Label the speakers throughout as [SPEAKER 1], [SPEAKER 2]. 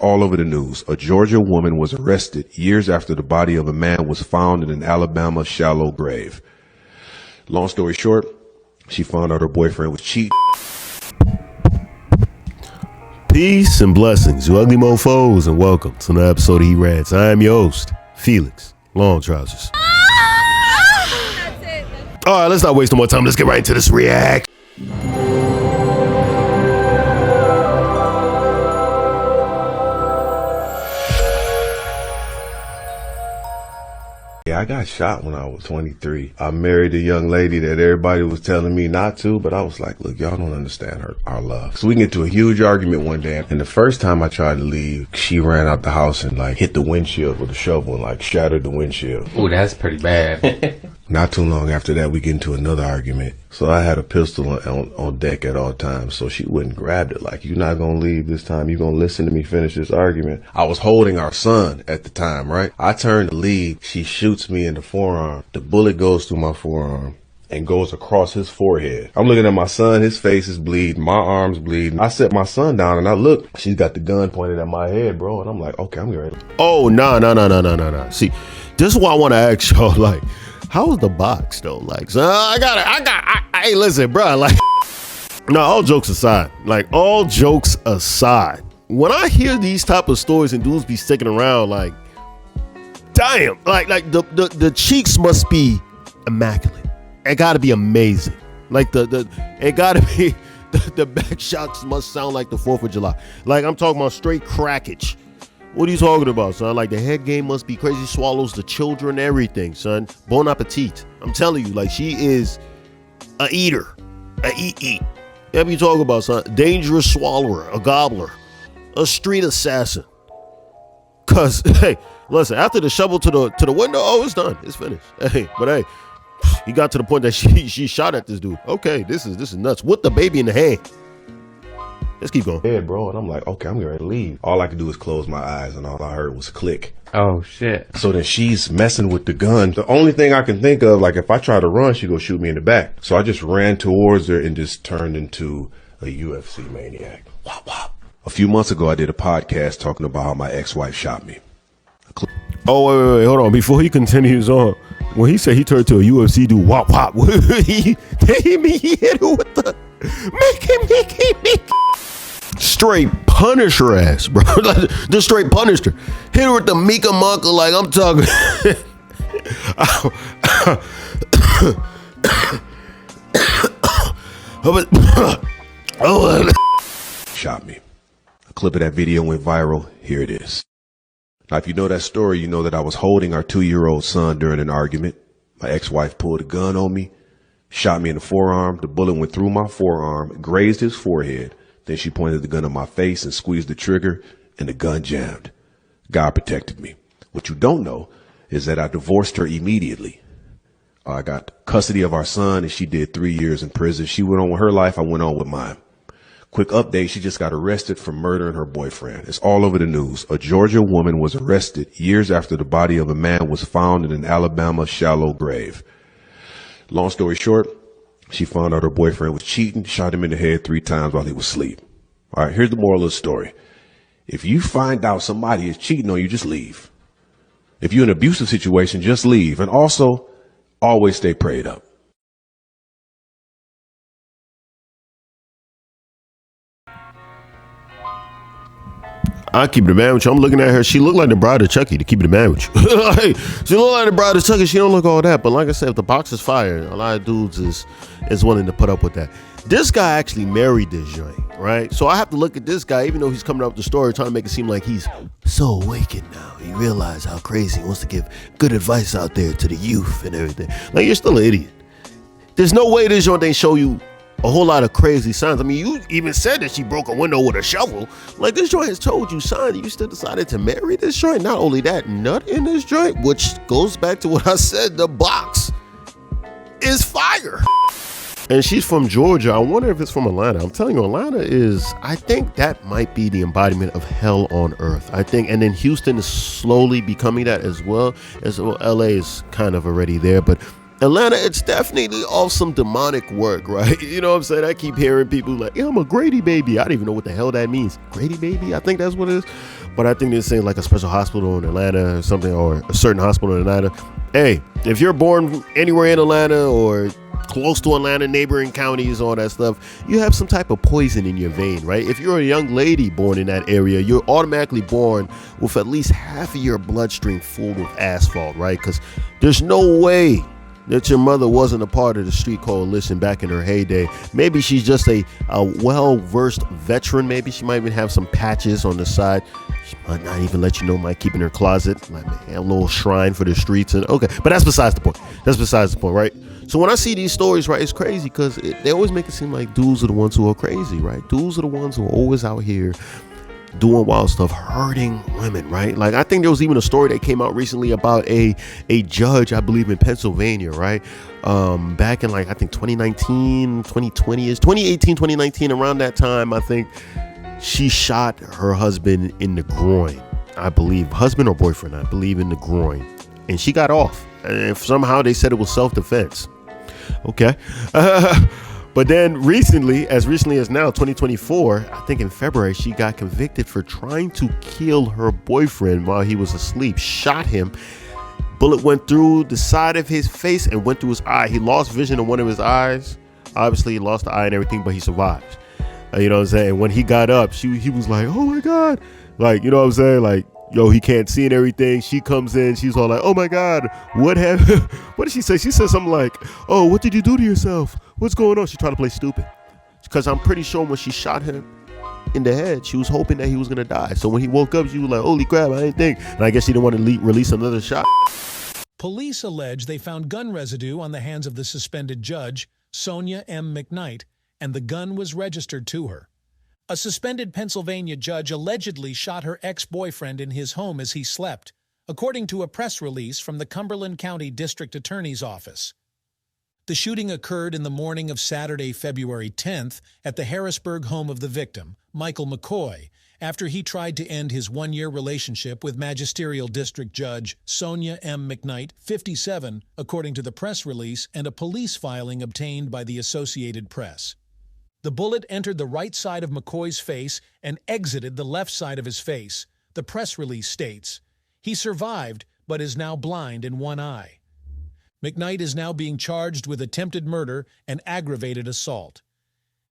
[SPEAKER 1] All over the news, a Georgia woman was arrested years after the body of a man was found in an Alabama shallow grave. Long story short, she found out her boyfriend was cheating.
[SPEAKER 2] Peace and blessings, you ugly mofos, and welcome to another episode of He Rants. I am your host, Felix Long Trousers.
[SPEAKER 3] That's it.
[SPEAKER 2] All right, let's not waste no more time. Let's get right into this react.
[SPEAKER 1] Yeah, I got shot when I was 23. I married a young lady that everybody was telling me not to, but I was like, look, y'all don't understand our love. So we get into a huge argument one day, and the first time I tried to leave, she ran out the house and like hit the windshield with a shovel and like shattered the windshield.
[SPEAKER 4] Oh, that's pretty bad.
[SPEAKER 1] Not too long after that, we get into another argument. So I had a pistol on deck at all times, so she wouldn't grab it. Like, you're not going to leave this time. You're going to listen to me finish this argument. I was holding our son at the time, right? I turn to leave. She shoots me in the forearm. The bullet goes through my forearm and goes across his forehead. I'm looking at my son. His face is bleeding. My arm's bleeding. I set my son down and I look. She's got the gun pointed at my head, bro. And I'm like, okay, I'm getting ready.
[SPEAKER 2] Oh, no. See, this is what I want to ask y'all, like, how was the box though? Like, so hey, listen, bro, like, no, all jokes aside, when I hear these type of stories and dudes be sticking around, like, damn, like the cheeks must be immaculate. It gotta be amazing. Like it gotta be, the back shots must sound like the 4th of July. Like, I'm talking about straight crackage. What are you talking about, son? Like, the head game must be crazy. Swallows the children, everything, son. Bon appetit. I'm telling you, like, she is a eater. A eat. What you talking about, son? Dangerous swallower, a gobbler, a street assassin. Cause, hey, listen, after the shovel to the window, oh, it's done. It's finished. Hey, but hey, he got to the point that she shot at this dude. Okay, this is nuts. With the baby in the hand. Let's keep going.
[SPEAKER 1] Yeah, bro. And I'm like, okay, I'm getting ready to leave. All I could do was close my eyes and all I heard was click.
[SPEAKER 4] Oh, shit.
[SPEAKER 1] So then she's messing with the gun. The only thing I can think of, like, if I try to run, she go shoot me in the back. So I just ran towards her and just turned into a UFC maniac. Wop, wop. A few months ago, I did a podcast talking about how my ex-wife shot me.
[SPEAKER 2] Oh, wait, hold on. Before he continues on, when he said he turned to a UFC dude, wop, wop, he hit her with the Mickey. Straight punish her ass, bro. Just straight punished her. Hit her with the Mika Maka, like I'm talking.
[SPEAKER 1] Shot me. A clip of that video went viral. Here it is. Now, if you know that story, you know that I was holding our 2-year-old son during an argument. My ex-wife pulled a gun on me, shot me in the forearm. The bullet went through my forearm, grazed his forehead. Then she pointed the gun at my face and squeezed the trigger, and the gun jammed. God protected me. What you don't know is that I divorced her immediately. I got custody of our son, and she did 3 years in prison. She went on with her life. I went on with mine. Quick update, she just got arrested for murdering her boyfriend. It's all over the news. A Georgia woman was arrested years after the body of a man was found in an Alabama shallow grave. Long story short, she found out her boyfriend was cheating, shot him in the head 3 times while he was asleep. All right, here's the moral of the story. If you find out somebody is cheating on you, just leave. If you're in an abusive situation, just leave. And also, always stay prayed up.
[SPEAKER 2] I keep it a man with you. I'm looking at her. She looked like the bride of Chucky, to keep it a man with you. She look like the bride of Chucky. She don't look all that. But like I said, if the box is fire, a lot of dudes is willing to put up with that. This guy actually married this joint, right? So I have to look at this guy, even though he's coming up with the story, trying to make it seem like he's so awakened now. He realized how crazy he wants to give good advice out there to the youth and everything. Like, you're still an idiot. There's no way this joint ain't show you a whole lot of crazy signs. I mean, you even said that she broke a window with a shovel. Like, this joint has told you, son, you still decided to marry this joint. Not only that, nut in this joint, which goes back to what I said, the box is fire. And she's from Georgia. I wonder if it's from Atlanta. I'm telling you, Atlanta is, I think that might be the embodiment of hell on earth. I think, and then Houston is slowly becoming that as well. LA is kind of already there, but Atlanta, it's definitely off some demonic work, right? You know what I'm saying? I keep hearing people like, yeah, I'm a Grady baby. I don't even know what the hell that means. Grady baby? I think that's what it is. But I think they're saying like a special hospital in Atlanta or something, or a certain hospital in Atlanta. Hey, if you're born anywhere in Atlanta or close to Atlanta, neighboring counties, all that stuff, you have some type of poison in your vein, right? If you're a young lady born in that area, you're automatically born with at least half of your bloodstream full of asphalt, right? Because there's no way that your mother wasn't a part of the street coalition back in her heyday. Maybe she's just a well-versed veteran. Maybe she might even have some patches on the side. She might not even let you know, might keep in her closet, might have a little shrine for the streets. And okay, but that's besides the point. That's besides the point, right? So when I see these stories, right, it's crazy because they always make it seem like dudes are the ones who are crazy, right? Dudes are the ones who are always out here doing wild stuff, hurting women, right? Like, I think there was even a story that came out recently about a judge, I believe, in Pennsylvania, right? Back in, like, I think 2019, 2020-ish, 2018, 2019, around that time, I think she shot her husband in the groin, I believe. Husband or boyfriend, I believe, in the groin. And she got off. And somehow they said it was self-defense. Okay. But then as recently as now, 2024, I think in February, she got convicted for trying to kill her boyfriend while he was asleep. Shot him. Bullet went through the side of his face and went through his eye. He lost vision in one of his eyes. Obviously, he lost the eye and everything, but he survived. You know what I'm saying? When he got up, he was like, oh my God. Like, you know what I'm saying? Like, yo, he can't see and everything. She comes in. She's all like, oh my God, what did she say? She said something like, oh, what did you do to yourself? What's going on? She tried to play stupid. Because I'm pretty sure when she shot him in the head, she was hoping that he was going to die. So when he woke up, she was like, holy crap, I didn't think. And I guess she didn't want to release another shot.
[SPEAKER 5] Police allege they found gun residue on the hands of the suspended judge, Sonia M. McKnight, and the gun was registered to her. A suspended Pennsylvania judge allegedly shot her ex-boyfriend in his home as he slept, according to a press release from the Cumberland County District Attorney's Office. The shooting occurred in the morning of Saturday, February 10th, at the Harrisburg home of the victim, Michael McCoy, after he tried to end his one-year relationship with Magisterial District Judge Sonia M. McKnight, 57, according to the press release and a police filing obtained by the Associated Press. The bullet entered the right side of McCoy's face and exited the left side of his face, the press release states. He survived, but is now blind in one eye. McKnight is now being charged with attempted murder and aggravated assault.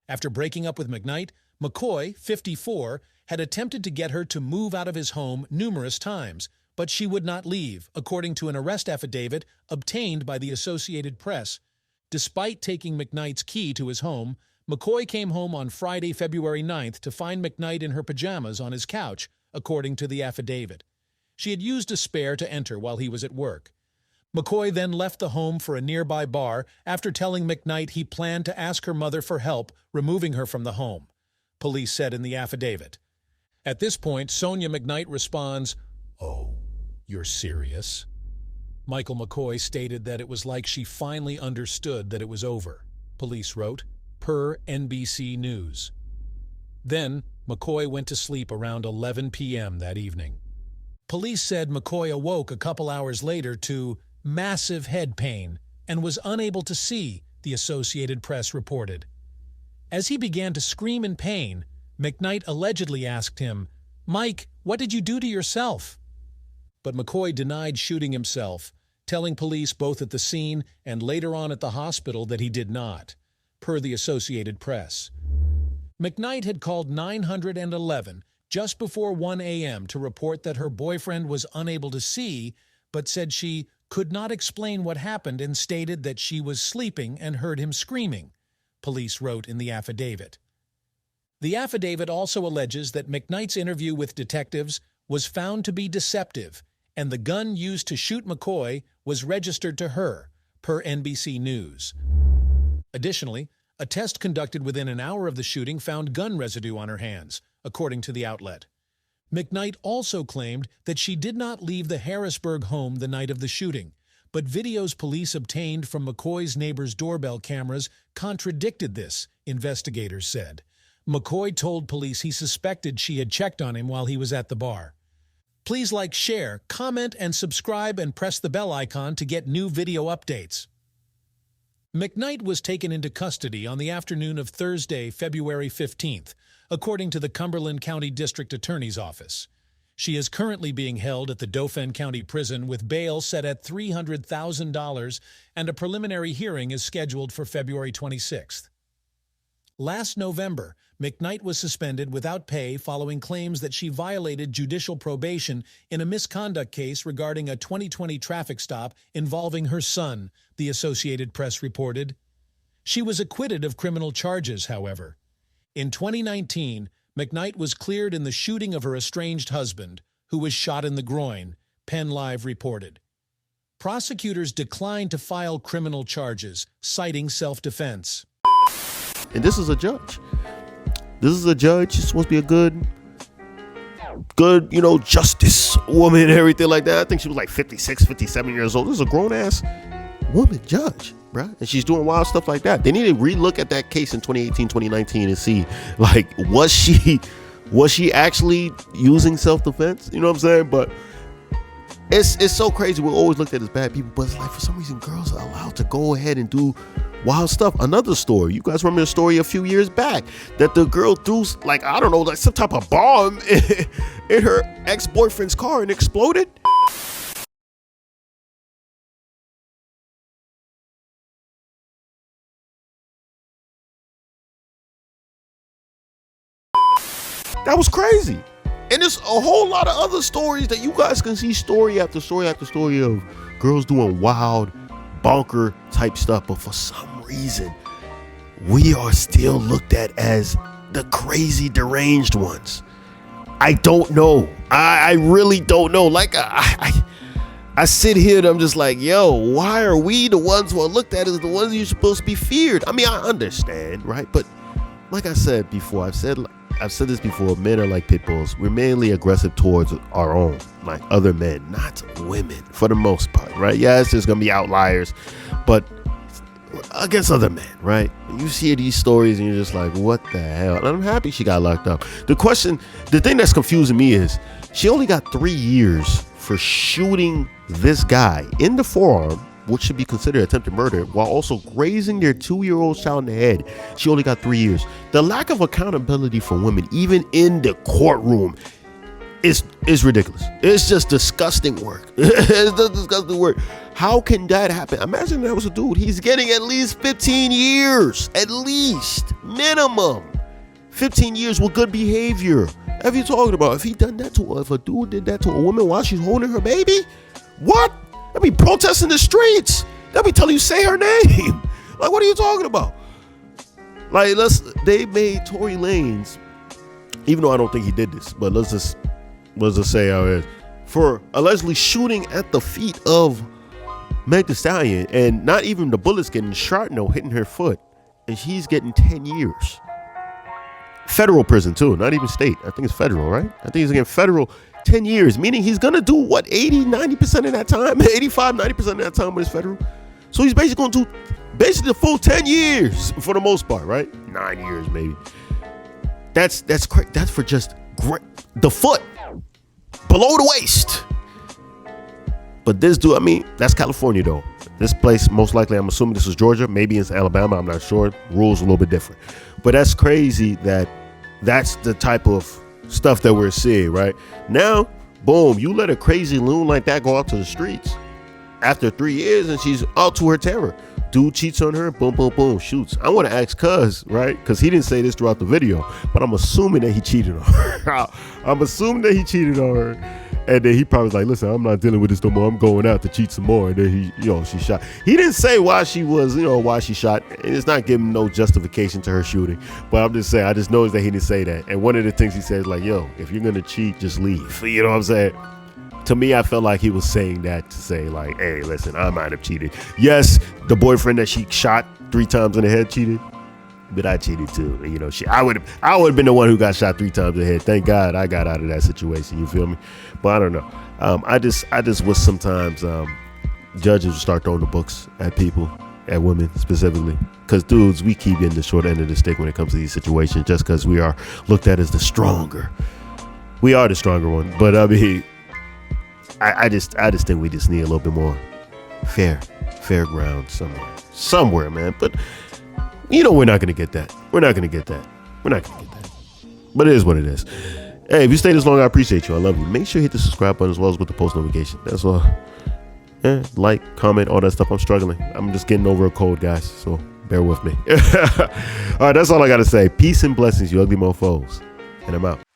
[SPEAKER 5] After breaking up with McKnight, McCoy, 54, had attempted to get her to move out of his home numerous times, but she would not leave, according to an arrest affidavit obtained by the Associated Press. Despite taking McKnight's key to his home, McCoy came home on Friday, February 9th to find McKnight in her pajamas on his couch, according to the affidavit. She had used a spare to enter while he was at work. McCoy then left the home for a nearby bar after telling McKnight he planned to ask her mother for help removing her from the home, police said in the affidavit. At this point, Sonia McKnight responds, "Oh, you're serious?" Michael McCoy stated that it was like she finally understood that it was over, police wrote, per NBC News. Then, McCoy went to sleep around 11 p.m. that evening. Police said McCoy awoke a couple hours later to massive head pain and was unable to see, the Associated Press reported. As he began to scream in pain, McKnight allegedly asked him, "Mike, what did you do to yourself?" But McCoy denied shooting himself, telling police both at the scene and later on at the hospital that he did not, per the Associated Press. McKnight had called 911 just before 1 a.m. to report that her boyfriend was unable to see, but said she could not explain what happened and stated that she was sleeping and heard him screaming, police wrote in the affidavit. The affidavit also alleges that McKnight's interview with detectives was found to be deceptive, and the gun used to shoot McCoy was registered to her, per NBC News. Additionally, a test conducted within an hour of the shooting found gun residue on her hands, according to the outlet. McKnight also claimed that she did not leave the Harrisburg home the night of the shooting, but videos police obtained from McCoy's neighbor's doorbell cameras contradicted this, investigators said. McCoy told police he suspected she had checked on him while he was at the bar. Please like, share, comment, and subscribe and press the bell icon to get new video updates. McKnight was taken into custody on the afternoon of Thursday, February 15th, according to the Cumberland County District Attorney's Office. She is currently being held at the Dauphin County Prison with bail set at $300,000, and a preliminary hearing is scheduled for February 26th. Last November, McKnight was suspended without pay following claims that she violated judicial probation in a misconduct case regarding a 2020 traffic stop involving her son, the Associated Press reported. She was acquitted of criminal charges, however. In 2019, McKnight was cleared in the shooting of her estranged husband, who was shot in the groin, Penn Live reported. Prosecutors declined to file criminal charges, citing self-defense.
[SPEAKER 2] And this is a judge. This is a judge. She's supposed to be a good, justice woman and everything like that. I think she was like 56, 57 years old. This is a grown-ass woman judge, bruh. And she's doing wild stuff like that. They need to relook at that case in 2018, 2019 and see, like, was she actually using self-defense? You know what I'm saying? But it's so crazy. We're always looked at as bad people, but it's like, for some reason, girls are allowed to go ahead and do wild stuff. Another story. You guys remember the story a few years back that the girl threw, like, I don't know, like some type of bomb in her ex-boyfriend's car and exploded? That was crazy. And there's a whole lot of other stories that you guys can see, story after story after story of girls doing wild, bonker type stuff. But for some reason, we are still looked at as the crazy, deranged ones. I don't know. I really don't know. Like, I sit here and I'm just like, yo, why are we the ones who are looked at as the ones you're supposed to be feared? I mean, I understand, right? But like I said before, I've said this before, men are like pit bulls. We're mainly aggressive towards our own, like other men, not women, for the most part, right? Yes, there's going to be outliers, but against other men, right? You see these stories and you're just like, what the hell? And I'm happy she got locked up. The thing that's confusing me is she only got 3 years for shooting this guy in the forearm, which should be considered attempted murder, while also grazing their 2-year-old child in the head. She only got 3 years. The lack of accountability for women, even in the courtroom, is ridiculous. It's just disgusting work. It's just disgusting work. How can that happen? Imagine that was a dude. He's getting at least 15 years. At least. Minimum. 15 years with good behavior. What are you talking about? If a dude did that to a woman while she's holding her baby, what? They'll be protesting the streets. They'll be telling you, say her name. Like, what are you talking about? Like, they made Tory Lanez, even though I don't think he did this, but let's just say how it is, for allegedly shooting at the feet of Meg Thee Stallion, and not even the bullets getting shrapnel hitting her foot, and she's getting 10 years. Federal prison too, not even state. I think it's federal, right? I think he's getting federal 10 years, meaning he's gonna do what, 80-90% of that time, 85-90% of that time when it's federal. So he's basically gonna do the full 10 years for the most part, right? 9 years maybe. That's crazy. That's for just the foot below the waist. But this dude, I mean, that's California though. This place, most likely, I'm assuming this is Georgia, maybe it's Alabama, I'm not sure. Rules a little bit different. But that's crazy that that's the type of stuff that we're seeing right now. Boom, you let a crazy loon like that go out to the streets after 3 years and she's out to her terror. Dude cheats on her, boom, boom, boom, shoots. I want to ask Cuz, right? Because he didn't say this throughout the video, but I'm assuming that he cheated on her. I'm assuming that he cheated on her. And then he probably was like, listen, I'm not dealing with this no more. I'm going out to cheat some more. And then she shot. He didn't say why she shot. And it's not giving no justification to her shooting. But I'm just saying, I just noticed that he didn't say that. And one of the things he said is like, yo, if you're going to cheat, just leave. You know what I'm saying? To me, I felt like he was saying that to say like, hey, listen, I might have cheated. Yes, the boyfriend that she shot 3 times in the head cheated. But I cheated too. I would have been the one who got shot 3 times in the head. Thank God I got out of that situation. You feel me? But I don't know. I just wish sometimes judges would start throwing the books at people, at women specifically. Because dudes, we keep getting the short end of the stick when it comes to these situations, just because we are looked at as the stronger. We are the stronger one. But I mean, I just think we just need a little bit more fair fairground somewhere, man. But you know, we're not gonna get that. We're not gonna get that. But it is what it is. Hey, if you stayed this long, I appreciate you. I love you. Make sure you hit the subscribe button as well as with the post notification. That's all. Like, comment, all that stuff. I'm struggling. I'm just getting over a cold, guys. So bear with me. All right, that's all I gotta say. Peace and blessings, you ugly mofos. And I'm out.